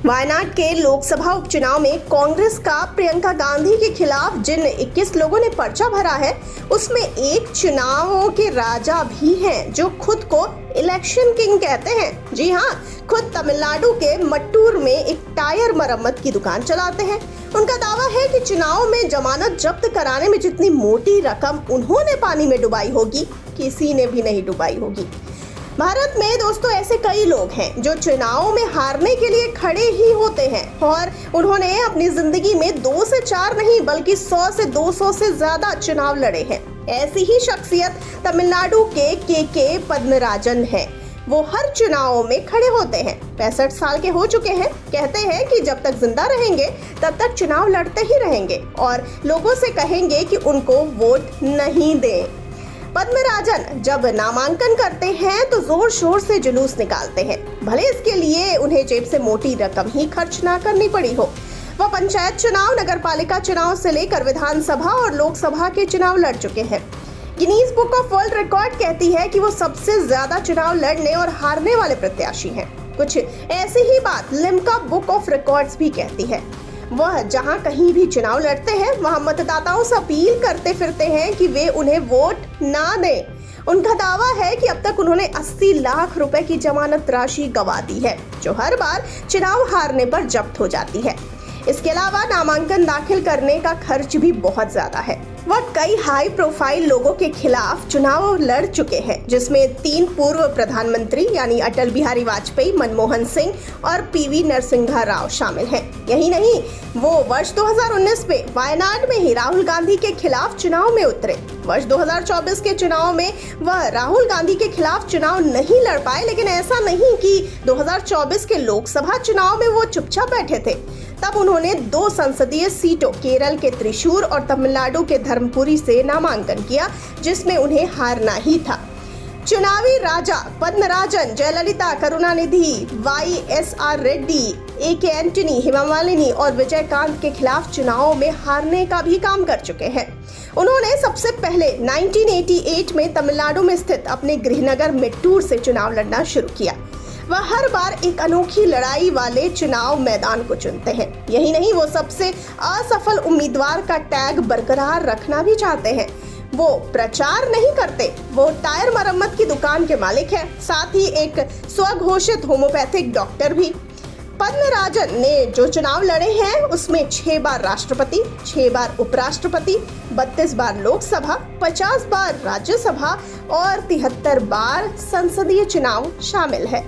वायनाड के लोकसभा उपचुनाव में कांग्रेस का प्रियंका गांधी के खिलाफ जिन 21 लोगों ने पर्चा भरा है, उसमें एक चुनावों के राजा भी हैं जो खुद को इलेक्शन किंग कहते हैं। जी हाँ, खुद तमिलनाडु के मट्टूर में एक टायर मरम्मत की दुकान चलाते हैं। उनका दावा है कि चुनाव में जमानत जब्त कराने में जितनी मोटी रकम उन्होंने पानी में डुबाई होगी, किसी ने भी नहीं डुबाई होगी। भारत में दोस्तों ऐसे कई लोग हैं जो चुनाव में हारने के लिए खड़े ही होते हैं और उन्होंने अपनी जिंदगी में 2 से 4 नहीं बल्कि 100 से 200 से ज्यादा चुनाव लड़े हैं। ऐसी ही शख्सियत तमिलनाडु के पद्मराजन है। वो हर चुनाव में खड़े होते हैं। 65 साल के हो चुके हैं। कहते हैं कि जब तक जिंदा रहेंगे तब तक चुनाव लड़ते ही रहेंगे और लोगों से कहेंगे कि उनको वोट नहीं दें। पद्मराजन जब नामांकन करते हैं तो जोर शोर से जुलूस निकालते हैं, भले इसके लिए उन्हें जेब से मोटी रकम ही खर्च ना करनी पड़ी हो। वह पंचायत चुनाव, नगरपालिका चुनाव से लेकर विधानसभा और लोकसभा के चुनाव लड़ चुके हैं। Guinness book of world record कहती है कि वो सबसे ज्यादा चुनाव लड़ने और हारने वाले प्रत्याशी हैं। कुछ ऐसी ही बात लिम्का बुक ऑफ रिकॉर्ड्स भी कहती है। वह जहां कहीं भी चुनाव लड़ते हैं वहां मतदाताओं से अपील करते फिरते हैं कि वे उन्हें वोट ना दें। उनका दावा है कि अब तक उन्होंने 80 लाख रुपए की जमानत राशि गंवा दी है, जो हर बार चुनाव हारने पर जब्त हो जाती है। इसके अलावा नामांकन दाखिल करने का खर्च भी बहुत ज्यादा है। वह कई हाई प्रोफाइल लोगों के खिलाफ चुनाव लड़ चुके हैं, जिसमें 3 पूर्व प्रधानमंत्री यानी अटल बिहारी वाजपेयी, मनमोहन सिंह और पीवी नरसिम्हा राव शामिल हैं। यही नहीं, वो वर्ष 2019 में वायनाड में ही राहुल गांधी के खिलाफ चुनाव में उतरे। वर्ष 2024 के चुनाव में वह राहुल गांधी के खिलाफ चुनाव नहीं लड़ पाए, लेकिन ऐसा नहीं कि 2024 के लोकसभा चुनाव में वो चुपचाप बैठे थे। तब उन्होंने 2 संसदीय सीटों, केरल के त्रिशूर और तमिलनाडु के धर्मपुरी से नामांकन किया, जिसमें उन्हें हारना ही था। चुनावी राजा पद्मराजन जयललिता, करुणानिधि, YSR रेड्डी, AK एंटनी, हेमा मालिनी और विजयकांत के खिलाफ चुनावों में हारने का भी काम कर चुके हैं। उन्होंने सबसे पहले 1988 में तमिलनाडु में स्थित अपने गृहनगर मेट्टूर से चुनाव लड़ना शुरू किया। वह हर बार एक अनोखी लड़ाई वाले चुनाव मैदान को चुनते हैं। यही नहीं, वो सबसे असफल उम्मीदवार का टैग बरकरार रखना भी चाहते हैं। वो प्रचार नहीं करते, वो टायर मरम्मत की दुकान के मालिक हैं, साथ ही एक स्वघोषित होम्योपैथिक डॉक्टर भी। पद्मराजन ने जो चुनाव लड़े हैं उसमें 6 बार राष्ट्रपति, 6 बार उपराष्ट्रपति, 32 बार लोकसभा, 50 बार राज्यसभा और 73 बार संसदीय चुनाव शामिल है।